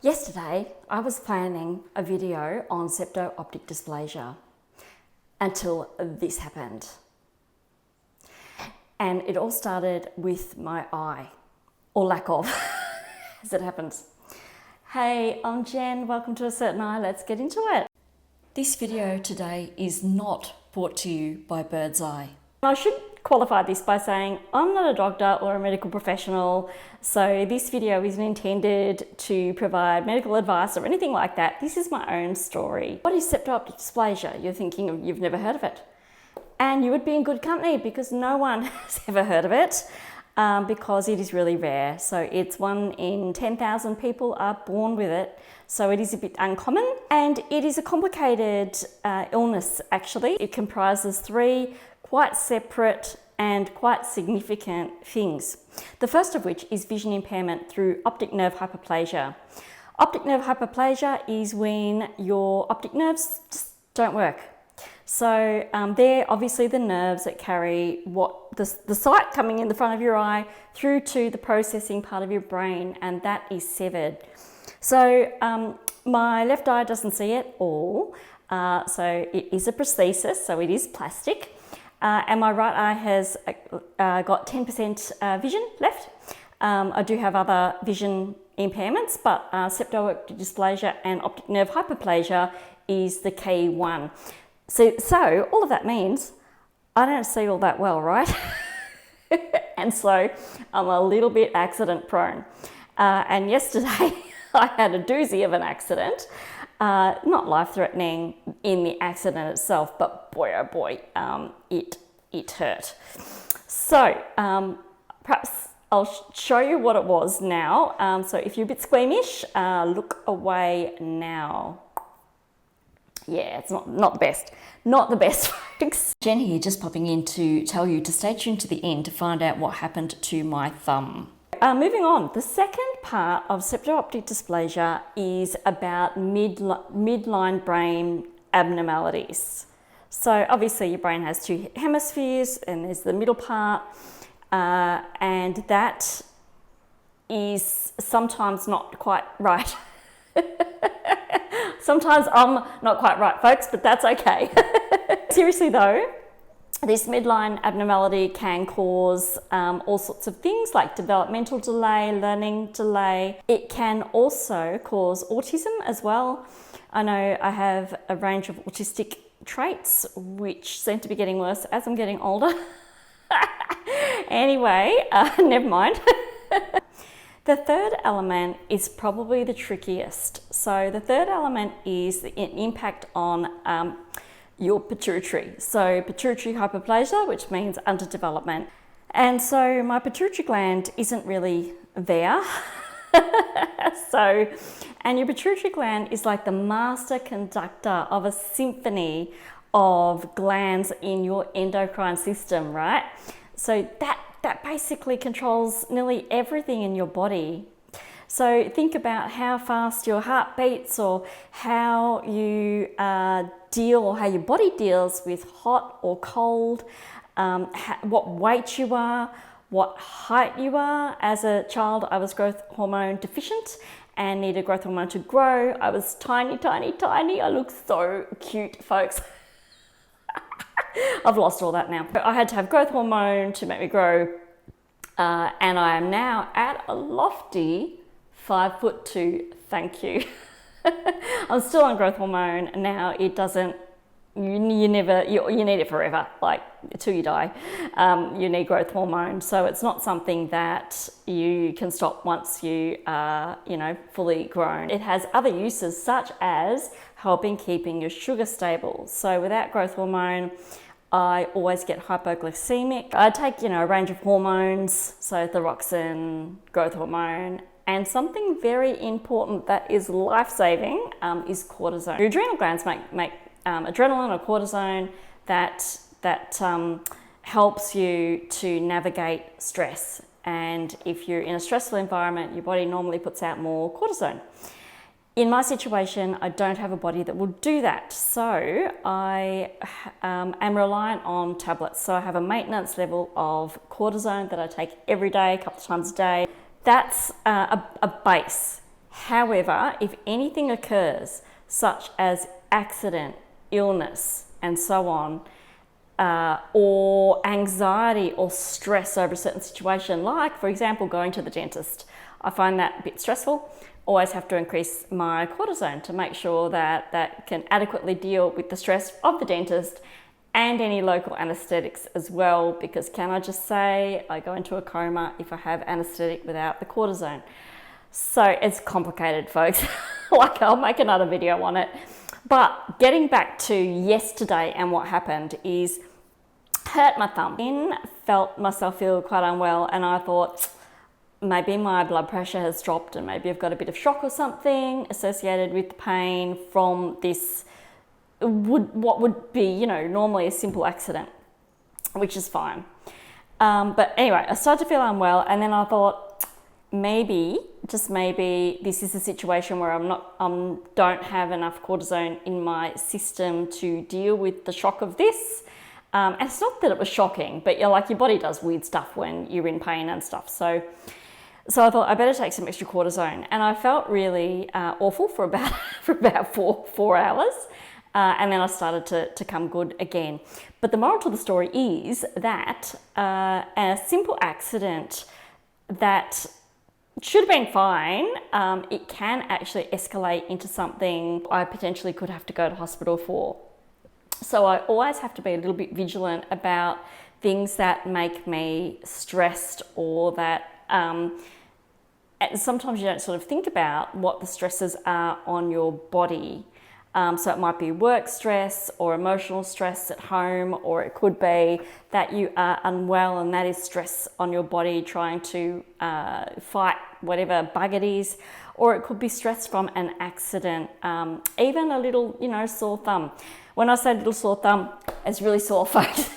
Yesterday, I was planning a video on septo-optic dysplasia until this happened. And it all started with my eye, or lack of, as it happens. Hey, I'm Jen, welcome to A Certain Eye, let's get into it. This video today is not brought to you by Bird's Eye. I should qualify this by saying I'm not a doctor or a medical professional, so this video isn't intended to provide medical advice or anything like that. This is my own story. What is septo-optic dysplasia? You're thinking you've never heard of it. And you would be in good company because no one has ever heard of it because it is really rare. So it's 1 in 10,000 people are born with it. So it is a bit uncommon and it is a complicated illness actually. It comprises 3 quite separate and quite significant things. The first of which is vision impairment through optic nerve hyperplasia. Optic nerve hyperplasia is when your optic nerves just don't work. So they're obviously the nerves that carry the sight coming in the front of your eye through to the processing part of your brain, and that is severed. So my left eye doesn't see at all. So it is a prosthesis, so it is plastic. And my right eye has got 10% vision left. I do have other vision impairments, but septo-optic dysplasia and optic nerve hyperplasia is the key one. So all of that means I don't see all that well, right? And so I'm a little bit accident prone. And yesterday I had a doozy of an accident. Not life-threatening in the accident itself, but boy oh boy, it hurt. So perhaps I'll show you what it was now. So if you're a bit squeamish, look away now. Yeah, it's not the best. Not the best, folks. Jen here, just popping in to tell you to stay tuned to the end to find out what happened to my thumb. Moving on, the second part of septo-optic dysplasia is about midline brain abnormalities. So obviously your brain has 2 hemispheres and there's the middle part, and that is sometimes not quite right. Sometimes I'm not quite right, folks, but that's okay. Seriously though, this midline abnormality can cause all sorts of things like developmental delay, learning delay. It can also cause autism as well. I know I have a range of autistic traits which seem to be getting worse as I'm getting older. Anyway, never mind. The third element is probably the trickiest. So the third element is the impact on your pituitary. So pituitary hyperplasia, which means underdevelopment. And so my pituitary gland isn't really there. And your pituitary gland is like the master conductor of a symphony of glands in your endocrine system, right? So that basically controls nearly everything in your body. So think about how fast your heart beats, or how you how your body deals with hot or cold, what weight you are, what height you are. As a child, I was growth hormone deficient and needed growth hormone to grow. I was tiny, tiny, tiny. I look so cute, folks. I've lost all that now. I had to have growth hormone to make me grow, and I am now at a lofty 5'2", thank you. I'm still on growth hormone now. It doesn't, you need it forever, like till you die. You need growth hormone, so it's not something that you can stop once you are, fully grown. It has other uses such as helping keeping your sugar stable. So without growth hormone, I always get hypoglycemic. I take, a range of hormones, so thyroxine, growth hormone, and something very important that is life-saving is cortisone. Your adrenal glands make adrenaline or cortisone that helps you to navigate stress. And if you're in a stressful environment, your body normally puts out more cortisone. In my situation, I don't have a body that will do that. So I am reliant on tablets. So I have a maintenance level of cortisone that I take every day, a couple of times a day. That's a base. However, if anything occurs, such as accident, illness, and so on, or anxiety or stress over a certain situation, like, for example, going to the dentist, I find that a bit stressful. Always have to increase my cortisone to make sure that that can adequately deal with the stress of the dentist and any local anesthetics as well, because can I just say I go into a coma if I have anesthetic without the cortisone. So it's complicated, folks. Like, I'll make another video on it. But getting back to yesterday and what happened is, hurt my thumb. Then felt myself feel quite unwell, and I thought maybe my blood pressure has dropped and maybe I've got a bit of shock or something associated with the pain from this, what would be, you know, normally a simple accident, which is fine. But anyway, I started to feel unwell, and then I thought maybe, just maybe, this is a situation where don't have enough cortisone in my system to deal with the shock of this. And it's not that it was shocking, but your body does weird stuff when you're in pain and stuff. So I thought I better take some extra cortisone, and I felt really awful for about four hours. And then I started to come good again. But the moral to the story is that a simple accident that should have been fine, it can actually escalate into something I potentially could have to go to hospital for. So I always have to be a little bit vigilant about things that make me stressed, or that sometimes you don't sort of think about what the stresses are on your body. So it might be work stress or emotional stress at home, or it could be that you are unwell and that is stress on your body trying to fight whatever bug it is, or it could be stress from an accident, even a little, sore thumb. When I say little sore thumb, it's really sore, folks.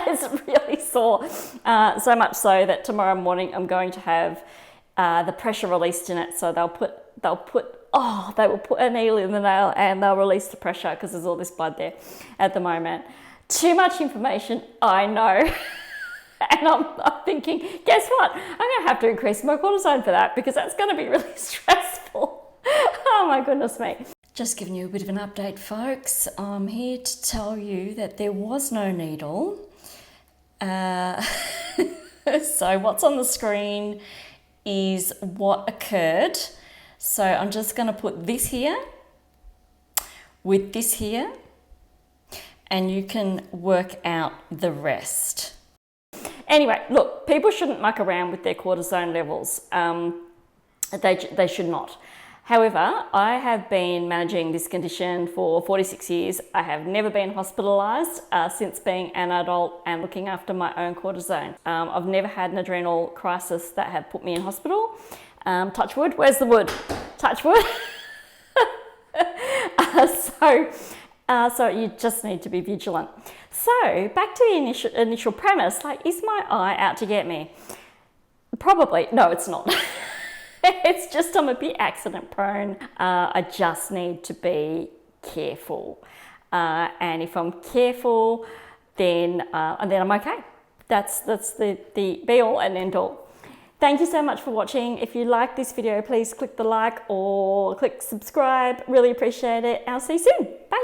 It's really sore, so much so that tomorrow morning I'm going to have the pressure released in it. So they will put a needle in the nail and they'll release the pressure, because there's all this blood there at the moment. Too much information, I know. And I'm thinking, guess what? I'm going to have to increase my cortisone for that, because that's going to be really stressful. Oh my goodness me. Just giving you a bit of an update, folks. I'm here to tell you that there was no needle. So what's on the screen is what occurred. So I'm just going to put this here with this here, and you can work out the rest. Anyway, look, people shouldn't muck around with their cortisone levels. They should not. However, I have been managing this condition for 46 years. I have never been hospitalised since being an adult and looking after my own cortisone. I've never had an adrenal crisis that have put me in hospital. Touch wood. Where's the wood? Touch wood. So you just need to be vigilant. So back to the initial premise, is my eye out to get me? Probably. No, it's not. It's just I'm a bit accident prone. I just need to be careful. And if I'm careful, then I'm okay. That's the be all and end all. Thank you so much for watching. If you like this video, please click the like or click subscribe. Really appreciate it. I'll see you soon. Bye.